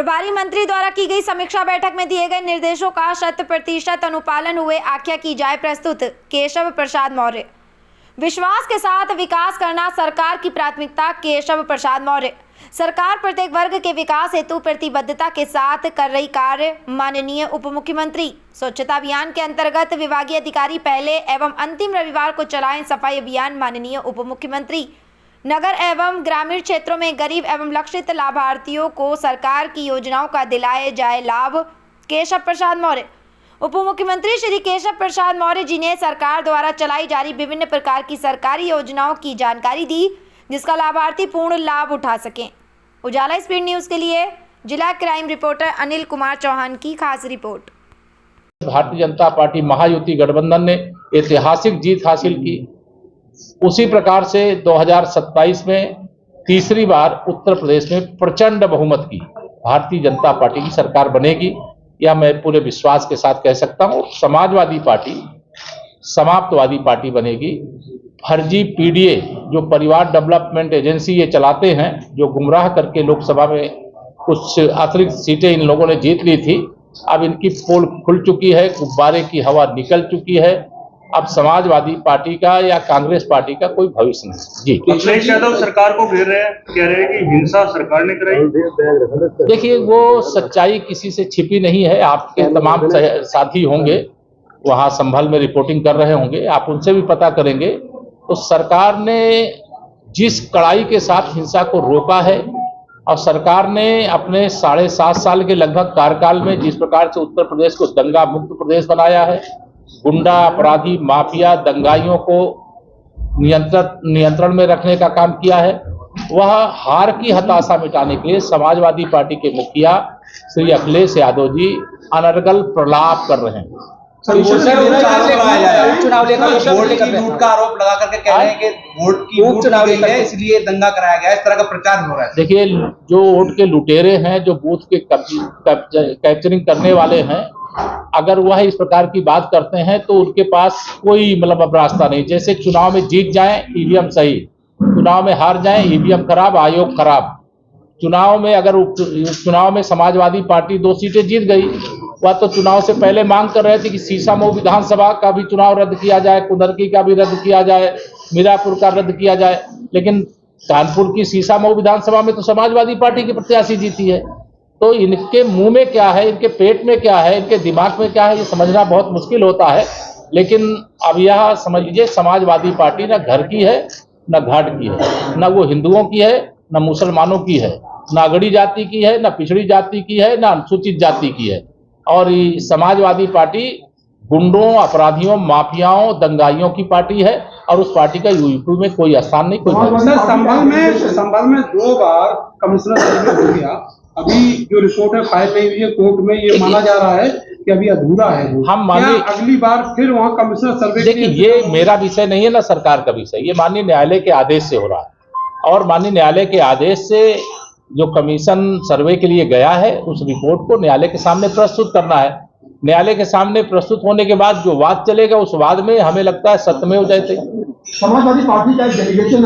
प्रभारी मंत्री द्वारा की गई समीक्षा बैठक में दिए गए निर्देशों का 100% अनुपालन हुए आख्या की जाए प्रस्तुत केशव प्रसाद मौर्य। विश्वास के साथ विकास करना सरकार की प्राथमिकता। केशव प्रसाद मौर्य। सरकार प्रत्येक वर्ग के विकास हेतु प्रतिबद्धता के साथ कर रही कार्य। माननीय उप मुख्यमंत्री। स्वच्छता अभियान के अंतर्गत विभागीय अधिकारी पहले एवं अंतिम रविवार को चलाएं सफाई अभियान। माननीय उप मुख्यमंत्री। नगर एवं ग्रामीण क्षेत्रों में गरीब एवं लक्षित लाभार्थियों को सरकार की योजनाओं का दिलाए जाए लाभ। केशव प्रसाद मौर्य। उप मुख्यमंत्री श्री केशव प्रसाद मौर्य जी ने सरकार द्वारा चलाई जा रही विभिन्न प्रकार की सरकारी योजनाओं की जानकारी दी, जिसका लाभार्थी पूर्ण लाभ उठा सकें। उजाला स्पीड न्यूज के लिए जिला क्राइम रिपोर्टर अनिल कुमार चौहान की खास रिपोर्ट। भारतीय जनता पार्टी महायुति गठबंधन ने ऐतिहासिक जीत हासिल की। उसी प्रकार से 2027 में तीसरी बार उत्तर प्रदेश में प्रचंड बहुमत की भारतीय जनता पार्टी की सरकार बनेगी, यह मैं पूरे विश्वास के साथ कह सकता हूं। समाजवादी पार्टी समाप्तवादी पार्टी बनेगी। फर्जी पीडीए जो परिवार डेवलपमेंट एजेंसी ये चलाते हैं, जो गुमराह करके लोकसभा में कुछ अतिरिक्त सीटें इन लोगों ने जीत ली थी, अब इनकी पोल खुल चुकी है, गुब्बारे की हवा निकल चुकी है। अब समाजवादी पार्टी का या कांग्रेस पार्टी का कोई भविष्य नहीं। जी, अखिलेश यादव सरकार को घेर रहे हैं, कह रहे हैं कि हिंसा सरकार ने कराई। देखिए, वो सच्चाई किसी से छिपी नहीं है। आपके तमाम साथी होंगे वहां संभल में रिपोर्टिंग कर रहे होंगे, आप उनसे भी पता करेंगे। तो सरकार ने जिस कड़ाई के साथ हिंसा को रोका है और सरकार ने अपने 7.5 साल के लगभग कार्यकाल में जिस प्रकार से उत्तर प्रदेश को दंगा मुक्त प्रदेश बनाया है, गुंडा अपराधी माफिया दंगाइयों को नियंत्रण में रखने का काम किया है, वह हार की हताशा मिटाने के लिए समाजवादी पार्टी के मुखिया श्री अखिलेश यादव जी अनर्गल प्रलाप कर रहे हैं। चुनाव लेकर वोट की लूट का आरोप लगा करके कह रहे हैं कि वोट की लूट चुनाव लेकर इसलिए दंगा कराया गया, इस तरह का प्रचार हो रहा है। देखिए, जो वोट के लुटेरे हैं, जो बूथ के कैप्चरिंग करने वाले हैं, अगर वह इस प्रकार की बात करते हैं तो उनके पास कोई अब रास्ता नहीं। जैसे चुनाव में जीत जाएं ईवीएम सही, चुनाव में हार जाएं ईवीएम खराब, आयोग खराब। चुनाव में अगर चुनाव में समाजवादी पार्टी 2 सीटें जीत गई, वह तो चुनाव से पहले मांग कर रहे थे कि सीसामऊ विधानसभा का भी चुनाव रद्द किया जाए, कुंदरकी का भी रद्द किया जाए, मीरापुर का रद्द किया जाए। लेकिन कानपुर की सीसामऊ विधानसभा में तो समाजवादी पार्टी की प्रत्याशी जीती है। तो इनके मुंह में क्या है, इनके पेट में क्या है, इनके दिमाग में क्या है, ये समझना बहुत मुश्किल होता है। लेकिन अब यह समझ लीजिए, समाजवादी पार्टी न घर की है न घाट की है, न वो हिंदुओं की है न मुसलमानों की है, न अगड़ी जाति की है न पिछड़ी जाति की है न अनुसूचित जाति की है। और समाजवादी पार्टी गुंडों अपराधियों माफियाओं दंगाइयों की पार्टी है और उस पार्टी का यूपी में कोई स्थान नहीं। कोई संभल में 2 बार कमिश्नर सर्वे हो गया, अभी जो रिपोर्ट है फाइल नहीं हुई है कोर्ट में, ये माना जा रहा है कि अभी अधूरा है। हम मानिए अगली बार फिर वहाँ कमिश्नर सर्वे। देखिए, ये मेरा विषय नहीं है ना सरकार का विषय, ये माननीय न्यायालय के आदेश से हो रहा है। और माननीय न्यायालय के आदेश से जो कमीशन सर्वे के लिए गया है, उस रिपोर्ट को न्यायालय के सामने प्रस्तुत करना है। न्यायालय के सामने प्रस्तुत होने के बाद जो वाद चलेगा, उस वाद में हमें लगता है सत्यमेव जयते। समाजवादी पार्टी का डेलीगेशन